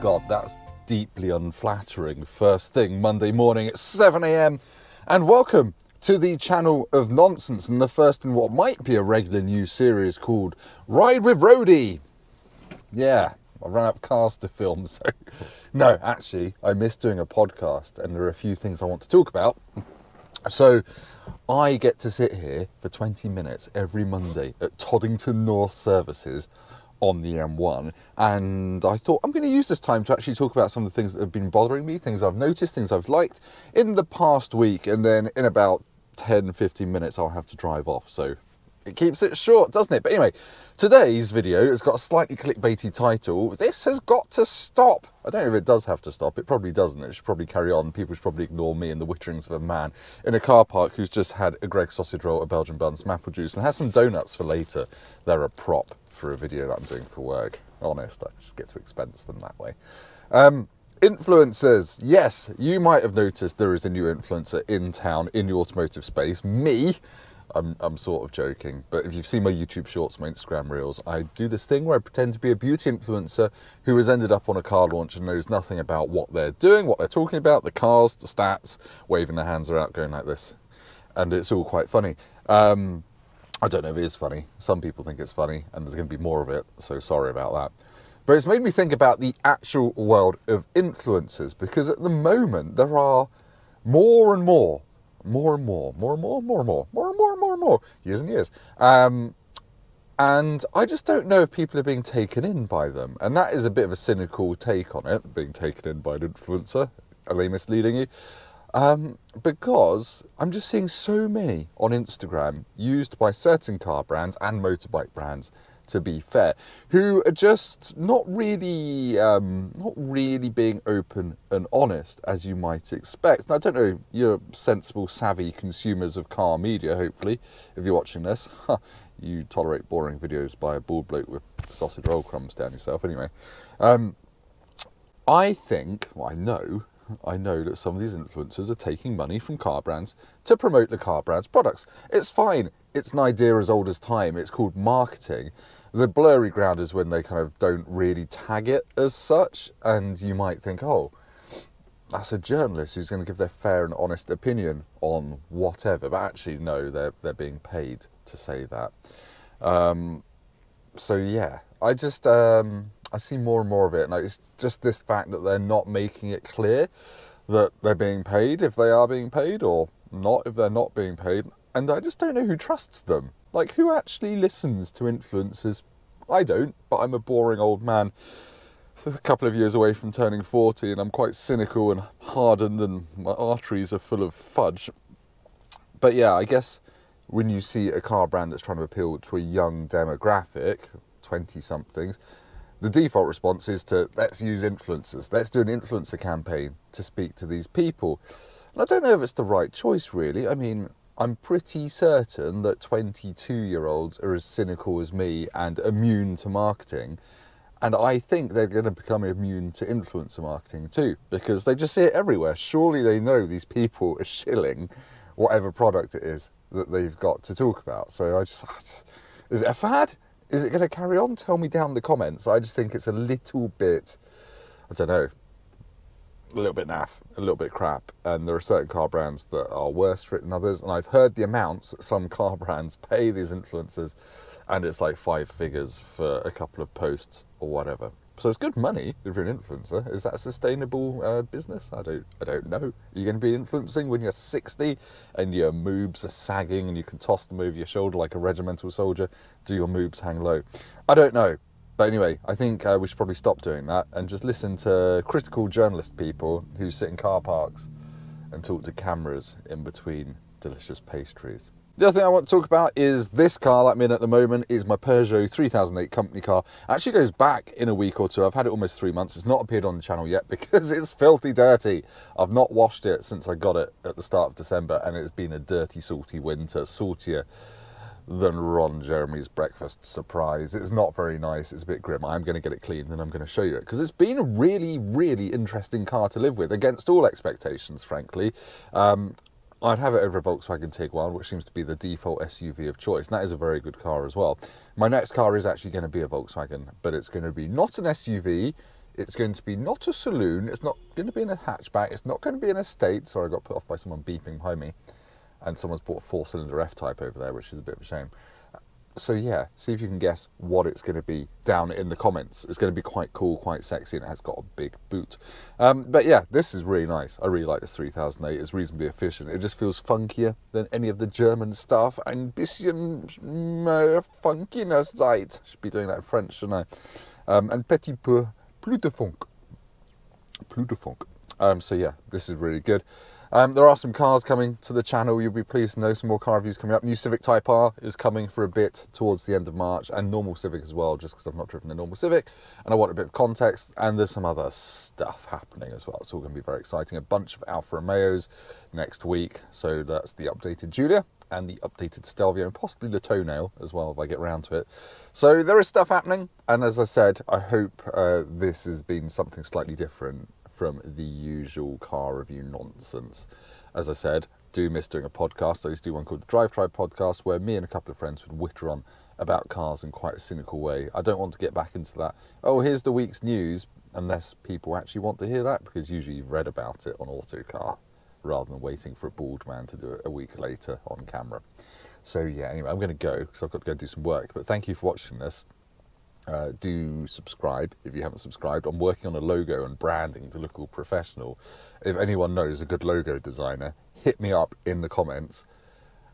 God, that's deeply unflattering. First thing Monday morning at 7 a.m. and welcome to the channel of nonsense and the first in what might be a regular new series called Ride with Rodie. Yeah, I ran up cars to film, so no, actually, I miss doing a podcast and there are a few things I want to talk about. So I get to sit here for 20 minutes every Monday at Toddington North Services on the M1, and I thought I'm going to use this time to actually talk about some of the things that have been bothering me, things I've noticed, things I've liked in the past week, and then in about 10-15 minutes I'll have to drive off, so it keeps it short, doesn't it? But anyway, today's video has got a slightly clickbaity title. This has got to stop. I don't know if it does have to stop. It probably doesn't. It should probably carry on. People should probably ignore me and the witterings of a man in a car park who's just had a Greggs sausage roll, a Belgian bun, some apple juice, and has some donuts for later. They're a prop for a video that I'm doing for work. Honest, I just get to expense them that way. Influencers. Yes, you might have noticed there is a new influencer in town in the automotive space. Me. I'm sort of joking, but if you've seen my YouTube shorts, my Instagram reels, I do this thing where I pretend to be a beauty influencer who has ended up on a car launch and knows nothing about what they're doing, what they're talking about, the cars, the stats, waving their hands around, going like this. And it's all quite funny. I don't know if it is funny. Some people think it's funny, and there's going to be more of it, so sorry about that. But it's made me think about the actual world of influencers, because at the moment there are more and more, years and years. And I just don't know if people are being taken in by them. And that is a bit of a cynical take on it, being taken in by an influencer. Are they misleading you? Because I'm just seeing so many on Instagram used by certain car brands and motorbike brands, to be fair, who are just not really being open and honest as you might expect. And I don't know, you're sensible, savvy consumers of car media, hopefully, if you're watching this. You tolerate boring videos by a bald bloke with sausage roll crumbs down yourself. Anyway, I know that some of these influencers are taking money from car brands to promote the car brands' products. It's fine. It's an idea as old as time. It's called marketing. The blurry ground is when they kind of don't really tag it as such, and you might think, oh, that's a journalist who's going to give their fair and honest opinion on whatever. But actually, no, they're being paid to say that. So yeah, I just I see more and more of it, and it's just this fact that they're not making it clear that they're being paid, if they are being paid, or not if they're not being paid. And I just don't know who trusts them. Like, who actually listens to influencers? I don't, but I'm a boring old man a couple of years away from turning 40, and I'm quite cynical and hardened, and my arteries are full of fudge. But yeah, I guess when you see a car brand that's trying to appeal to a young demographic, 20-somethings, the default response is to, let's use influencers. Let's do an influencer campaign to speak to these people. And I don't know if it's the right choice, really. I mean, I'm pretty certain that 22-year-olds are as cynical as me and immune to marketing. And I think they're going to become immune to influencer marketing too, because they just see it everywhere. Surely they know these people are shilling whatever product it is that they've got to talk about. So is it a fad? Is it going to carry on? Tell me down in the comments. I just think it's a little bit, I don't know, a little bit naff, a little bit crap. And there are certain car brands that are worse for it than others. And I've heard the amounts that some car brands pay these influencers, and it's like 5 figures for a couple of posts or whatever. So it's good money if you're an influencer. Is that a sustainable business? I don't know. Are you going to be influencing when you're 60 and your moobs are sagging and you can toss them over your shoulder like a regimental soldier? Do your moobs hang low? I don't know. But anyway, I think we should probably stop doing that and just listen to critical journalist people who sit in car parks and talk to cameras in between delicious pastries. The other thing I want to talk about is this car that I'm in at the moment is my Peugeot 3008 company car. It actually goes back in a week or two. I've had it almost 3 months. It's not appeared on the channel yet because it's filthy dirty. I've not washed it since I got it at the start of December, and it's been a dirty, salty winter, saltier than Ron Jeremy's breakfast surprise. It's not very nice. It's a bit grim. I'm going to get it cleaned and I'm going to show you it, because it's been a really, really interesting car to live with, against all expectations, frankly. I'd have it over a Volkswagen Tiguan, which seems to be the default SUV of choice, and that is a very good car as well. My next car is actually going to be a Volkswagen, but it's going to be not an SUV, It's going to be not a saloon. It's not going to be in a hatchback. It's not going to be an estate. Sorry, I got put off by someone beeping behind me. And someone's bought a 4-cylinder F-Type over there, which is a bit of a shame. So yeah, see if you can guess what it's going to be down in the comments. It's going to be quite cool, quite sexy, and it has got a big boot. But yeah, this is really nice. I really like this 3008. It's reasonably efficient. It just feels funkier than any of the German stuff. Ein bisschen funkiness Zeit. Should be doing that in French, shouldn't I? And petit peu plus de funk. Plus de funk. So yeah, this is really good. There are some cars coming to the channel. You'll be pleased to know some more car reviews coming up. New Civic Type R is coming for a bit towards the end of March, and normal Civic as well, just because I've not driven the normal Civic and I want a bit of context. And there's some other stuff happening as well. It's all going to be very exciting. A bunch of Alfa Romeos next week. So that's the updated Giulia and the updated Stelvio, and possibly the Toenail as well if I get around to it. So there is stuff happening, and as I said, I hope this has been something slightly different from the usual car review nonsense. As I said, do miss doing a podcast. I used to do one called the Drive Tribe Podcast, where me and a couple of friends would witter on about cars in quite a cynical way. I don't want to get back into that, oh, here's the week's news, unless people actually want to hear that, because usually you've read about it on Autocar, rather than waiting for a bald man to do it a week later on camera. So yeah, anyway, I'm going to go, because I've got to go do some work. But thank you for watching this. Do subscribe if you haven't subscribed. I'm working on a logo and branding to look all professional. If anyone knows a good logo designer, hit me up in the comments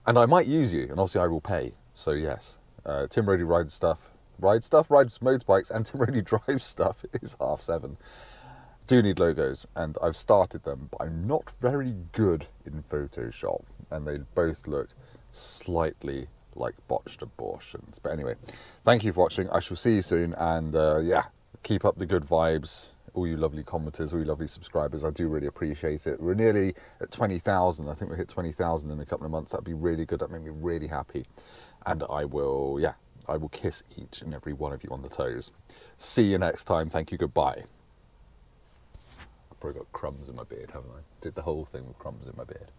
and I might use you, and obviously I will pay. So yes, Tim Rodie rides motorbikes, and Tim Rodie drives stuff is 7:30. Do need logos, and I've started them, but I'm not very good in Photoshop, and they both look slightly like botched abortions. But anyway, thank you for watching. I shall see you soon, and yeah, keep up the good vibes, all you lovely commenters, all you lovely subscribers. I do really appreciate it. We're nearly at 20,000. I think we'll hit 20,000 in a couple of months. That'd be really good. That'd make me really happy. And I will kiss each and every one of you on the toes. See you next time. Thank you. Goodbye. I've probably got crumbs in my beard, haven't I? Did the whole thing with crumbs in my beard.